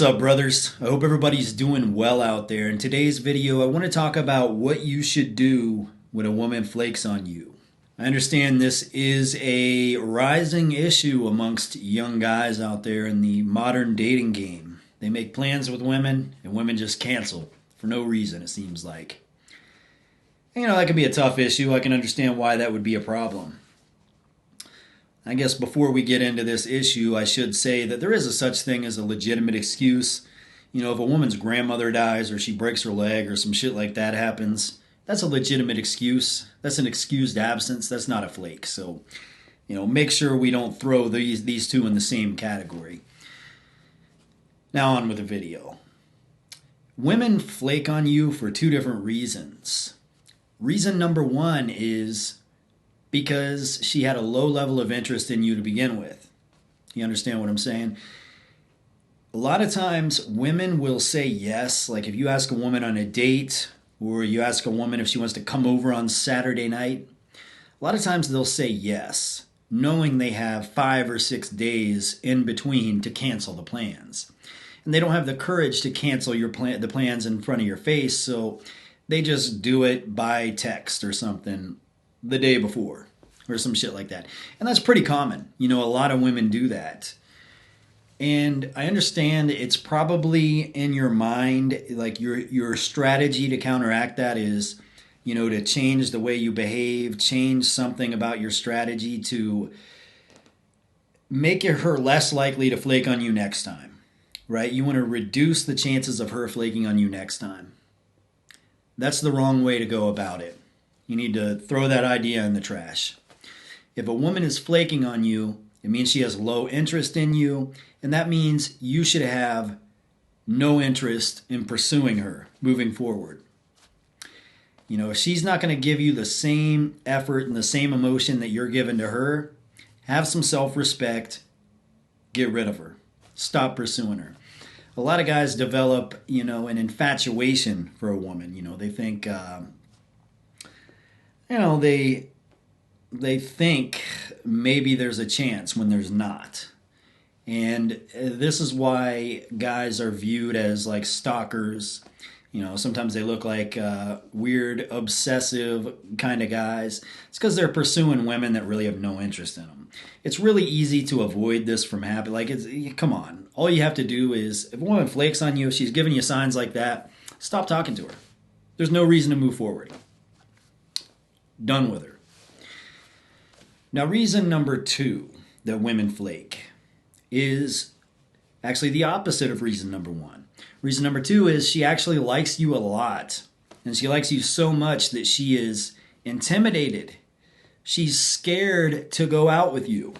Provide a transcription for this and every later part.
up, brothers? I hope everybody's doing well out there. In today's video, I want to talk about what you should do when a woman flakes on you. I understand this is a rising issue amongst young guys out there in the modern dating game. They make plans with women, and women just cancel for no reason, it seems like. That can be a tough issue. I can understand why that would be a problem. I guess before we get into this issue, I should say that there is a such thing as a legitimate excuse. If a woman's grandmother dies or she breaks her leg or some shit like that happens, that's a legitimate excuse. That's an excused absence. That's not a flake. So, make sure we don't throw these two in the same category. Now on with the video. Women flake on you for two different reasons. Reason number one is because she had a low level of interest in you to begin with. You understand what I'm saying? A lot of times women will say yes. Like if you ask a woman on a date or you ask a woman if she wants to come over on Saturday night, a lot of times they'll say yes, knowing they have 5 or 6 days in between to cancel the plans. And they don't have the courage to cancel the plans in front of your face, so they just do it by text or something the day before or some shit like that. And that's pretty common. A lot of women do that. And I understand it's probably in your mind, like your strategy to counteract that is, to change the way you behave, change something about your strategy to make her less likely to flake on you next time, right? You want to reduce the chances of her flaking on you next time. That's the wrong way to go about it. You need to throw that idea in the trash. If a woman is flaking on you, it means she has low interest in you, and that means you should have no interest in pursuing her moving forward. If she's not going to give you the same effort and the same emotion that you're giving to her, have some self-respect, get rid of her. Stop pursuing her. A lot of guys develop, an infatuation for a woman. They think, they think maybe there's a chance when there's not. And this is why guys are viewed as like stalkers. Sometimes they look like weird, obsessive kind of guys. It's because they're pursuing women that really have no interest in them. It's really easy to avoid this from happening. Come on. All you have to do is, if a woman flakes on you, if she's giving you signs like that, stop talking to her. There's no reason to move forward. Done with her. Now, reason number two that women flake is actually the opposite of reason number one. Reason number two is she actually likes you a lot. And she likes you so much that she is intimidated. She's scared to go out with you.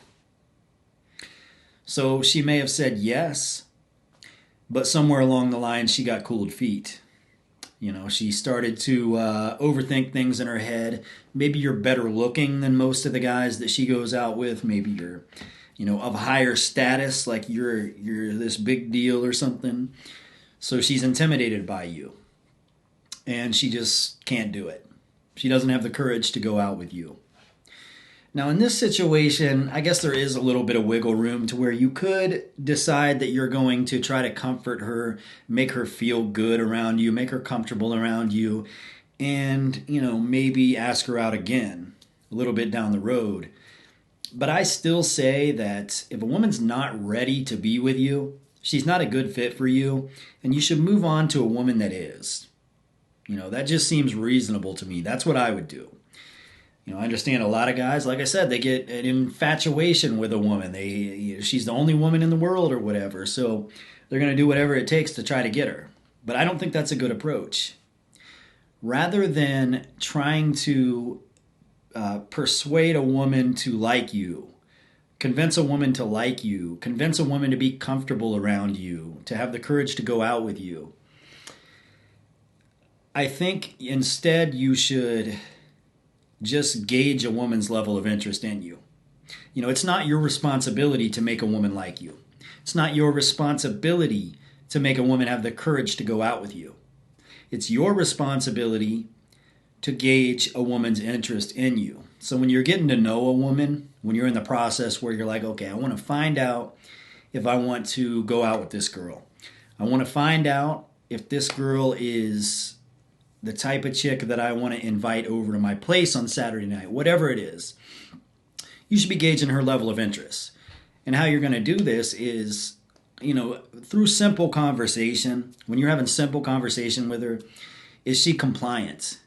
So she may have said yes, but somewhere along the line she got cold feet. She started to overthink things in her head. Maybe you're better looking than most of the guys that she goes out with. Maybe you're, of higher status, like you're this big deal or something. So she's intimidated by you. And she just can't do it. She doesn't have the courage to go out with you. Now, in this situation, I guess there is a little bit of wiggle room to where you could decide that you're going to try to comfort her, make her feel good around you, make her comfortable around you, and, maybe ask her out again a little bit down the road. But I still say that if a woman's not ready to be with you, she's not a good fit for you, and you should move on to a woman that is. That just seems reasonable to me. That's what I would do. I understand a lot of guys, like I said, they get an infatuation with a woman. She's the only woman in the world or whatever, so they're going to do whatever it takes to try to get her. But I don't think that's a good approach. Rather than trying to persuade a woman to like you, convince a woman to like you, convince a woman to be comfortable around you, to have the courage to go out with you, I think instead you should just gauge a woman's level of interest in you. It's not your responsibility to make a woman like you. It's not your responsibility to make a woman have the courage to go out with you. It's your responsibility to gauge a woman's interest in you. So when you're getting to know a woman, when you're in the process where you're like, okay, I want to find out if I want to go out with this girl. I want to find out if this girl is the type of chick that I want to invite over to my place on Saturday night, whatever it is. You should be gauging her level of interest. And how you're going to do this is, through simple conversation. When you're having simple conversation with her, is she compliant?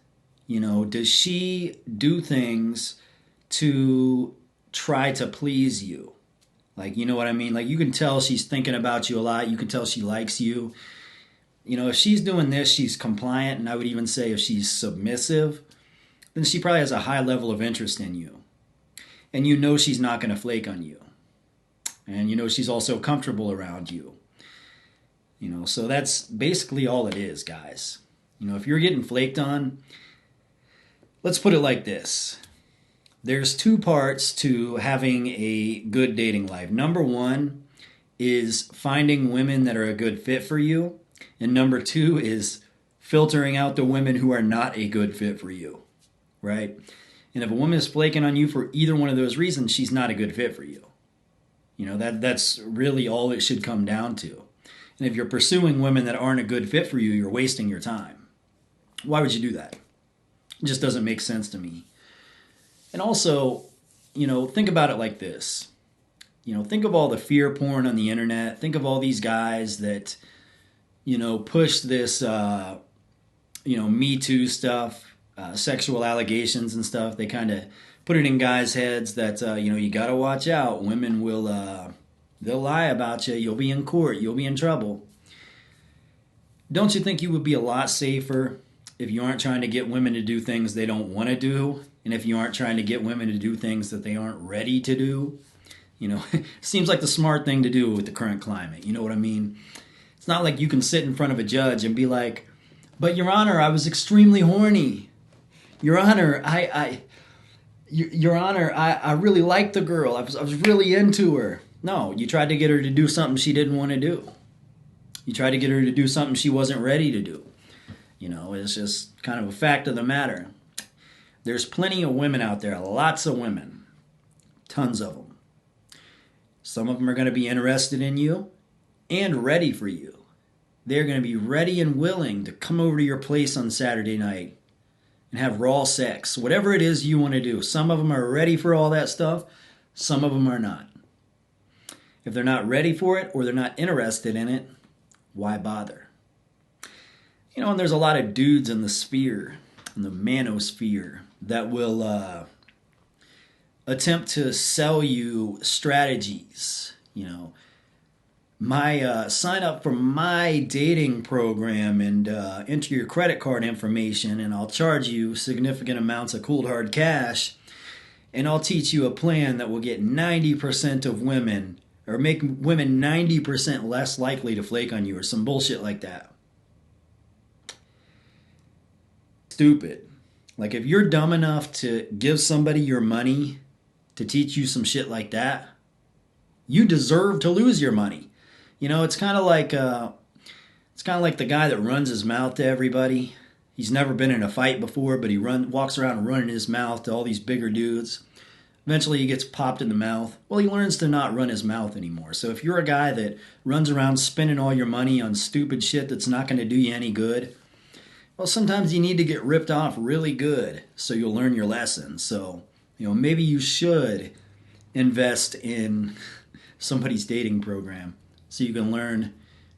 Does she do things to try to please you? Like, you know what I mean? Like, you can tell she's thinking about you a lot. You can tell she likes you. If she's doing this, she's compliant. And I would even say if she's submissive, then she probably has a high level of interest in you. And she's not going to flake on you. And she's also comfortable around you. So that's basically all it is, guys. If you're getting flaked on, let's put it like this. There's two parts to having a good dating life. Number one is finding women that are a good fit for you. And number two is filtering out the women who are not a good fit for you, right? And if a woman is flaking on you for either one of those reasons, she's not a good fit for you. That's really all it should come down to. And if you're pursuing women that aren't a good fit for you, you're wasting your time. Why would you do that? It just doesn't make sense to me. And also, think about it like this. Think of all the fear porn on the internet. Think of all these guys that, push this, Me Too stuff, sexual allegations and stuff. They kind of put it in guys' heads that, you got to watch out. Women will, they'll lie about you. You'll be in court. You'll be in trouble. Don't you think you would be a lot safer if you aren't trying to get women to do things they don't want to do? And if you aren't trying to get women to do things that they aren't ready to do? Seems like the smart thing to do with the current climate. You know what I mean? It's not like you can sit in front of a judge and be like, but Your Honor, I was extremely horny. Your Honor, Your Honor, I really liked the girl. I was really into her. No, you tried to get her to do something she didn't want to do. You tried to get her to do something she wasn't ready to do. It's just kind of a fact of the matter. There's plenty of women out there, lots of women, tons of them. Some of them are going to be interested in you and ready for you. They're going to be ready and willing to come over to your place on Saturday night and have raw sex, whatever it is you want to do. Some of them are ready for all that stuff. Some of them are not. If they're not ready for it or they're not interested in it, why bother? And there's a lot of dudes in the sphere, in the manosphere, that will attempt to sell you strategies. Sign up for my dating program and enter your credit card information, and I'll charge you significant amounts of cold hard cash, and I'll teach you a plan that will get 90% of women, or make women 90% less likely to flake on you, or some bullshit like that. Stupid. Like, if you're dumb enough to give somebody your money to teach you some shit like that, you deserve to lose your money. It's kind of like the guy that runs his mouth to everybody. He's never been in a fight before, but he walks around running his mouth to all these bigger dudes. Eventually he gets popped in the mouth. Well, he learns to not run his mouth anymore. So if you're a guy that runs around spending all your money on stupid shit that's not going to do you any good, well, sometimes you need to get ripped off really good so you'll learn your lesson. So, maybe you should invest in somebody's dating program so you can learn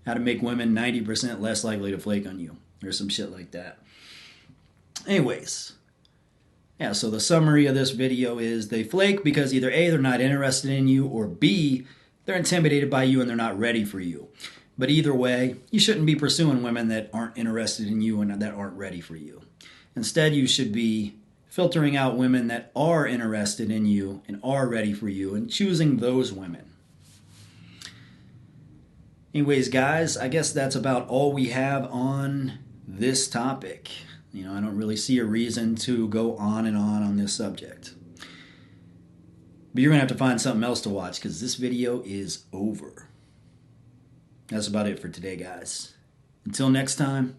how to make women 90% less likely to flake on you or some shit like that. Anyways, yeah, so the summary of this video is they flake because either A, they're not interested in you, or B, they're intimidated by you and they're not ready for you. But either way, you shouldn't be pursuing women that aren't interested in you and that aren't ready for you. Instead, you should be filtering out women that are interested in you and are ready for you and choosing those women. Anyways, guys, I guess that's about all we have on this topic. I don't really see a reason to go on and on this subject. But you're going to have to find something else to watch because this video is over. That's about it for today, guys. Until next time,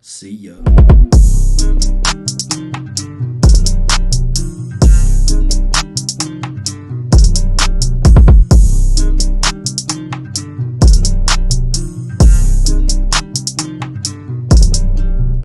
see ya.